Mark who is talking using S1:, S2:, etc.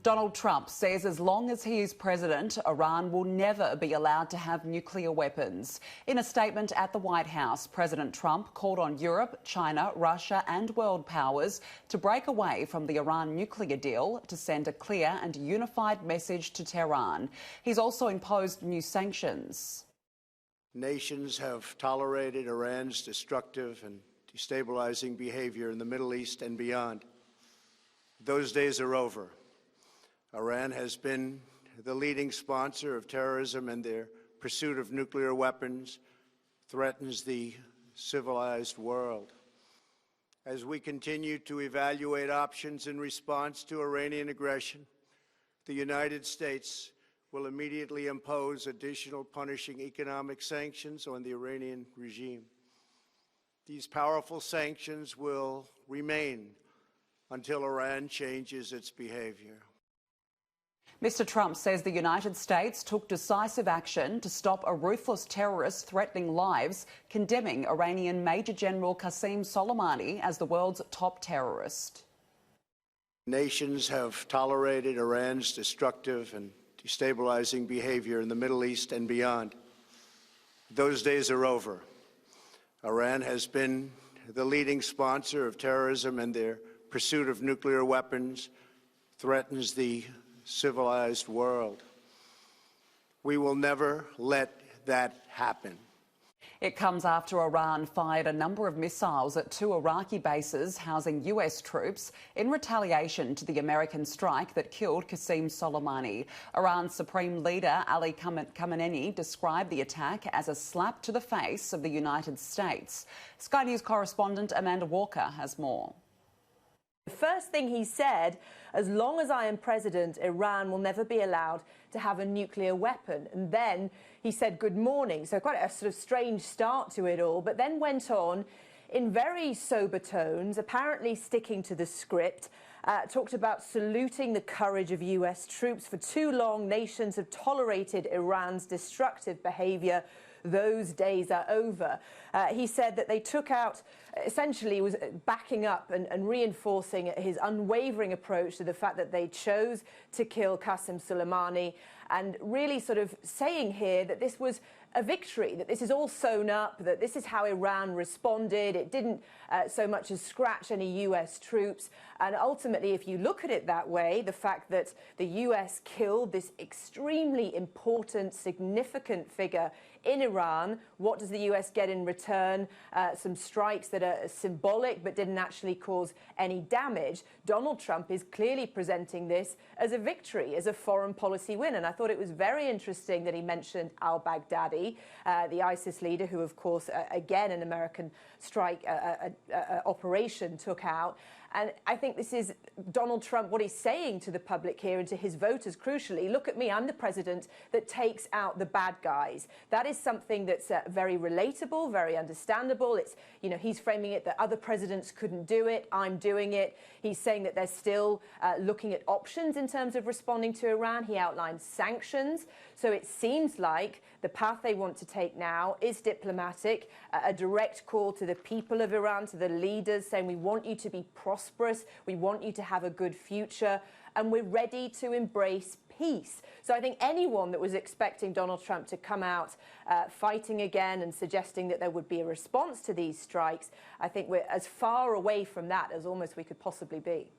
S1: Donald Trump says as long as he is president, Iran will never be allowed to have nuclear weapons. In a statement at the White House, President Trump called on Europe, China, Russia and world powers to break away from the Iran nuclear deal to send a clear and unified message to Tehran. He's also imposed new sanctions.
S2: Nations have tolerated Iran's destructive and destabilizing behavior in the Middle East and beyond. Those days are over. Iran has been the leading sponsor of terrorism, and their pursuit of nuclear weapons threatens the civilized world. As we continue to evaluate options in response to Iranian aggression, the United States will immediately impose additional punishing economic sanctions on the Iranian regime. These powerful sanctions will remain until Iran changes its behavior.
S1: Mr. Trump says the United States took decisive action to stop a ruthless terrorist threatening lives, condemning Iranian Major General Qasem Soleimani as the world's top terrorist.
S2: Nations have tolerated Iran's destructive and destabilizing behavior in the Middle East and beyond. Those days are over. Iran has been the leading sponsor of terrorism, and their pursuit of nuclear weapons threatens the civilized world. We will never let that happen.
S1: It comes after Iran fired a number of missiles at two Iraqi bases housing US troops in retaliation to the American strike that killed Qasem Soleimani. Iran's Supreme Leader Ali Khamenei described the attack as a slap to the face of the United States. Sky News correspondent Amanda Walker has more.
S3: The first thing he said, as long as I am president, Iran will never be allowed to have a nuclear weapon. And then he said good morning. So quite a sort of strange start to it all, but then went on in very sober tones, apparently sticking to the script, talked about saluting the courage of US troops. For too long, nations have tolerated Iran's destructive behavior. Those days are over. He said that they took out, essentially was backing up and reinforcing his unwavering approach to the fact that they chose to kill Qasem Soleimani, and really sort of saying here that this was a victory, that this is all sewn up, that this is how Iran responded. It didn't so much as scratch any US troops. And ultimately, if you look at it that way, the fact that the US killed this extremely important, significant figure in Iran, what does the US get in return? Some strikes that are symbolic but didn't actually cause any damage. Donald Trump is clearly presenting this as a victory, as a foreign policy win. And I thought it was very interesting that he mentioned al-Baghdadi, the ISIS leader, who, of course, again, an American strike operation took out. And I think this is Donald Trump, what he's saying to the public here and to his voters, crucially, look at me, I'm the president that takes out the bad guys. That is something that's very relatable, very understandable. It's, you know, he's framing it that other presidents couldn't do it, I'm doing it. He's saying that they're still looking at options in terms of responding to Iran. He outlined sanctions. So it seems like the path they want to take now is diplomatic, a direct call to the people of Iran, to the leaders, saying we want you to be prosperous, we want you to have a good future, and we're ready to embrace peace. So I think anyone that was expecting Donald Trump to come out fighting again and suggesting that there would be a response to these strikes, I think we're as far away from that as almost we could possibly be.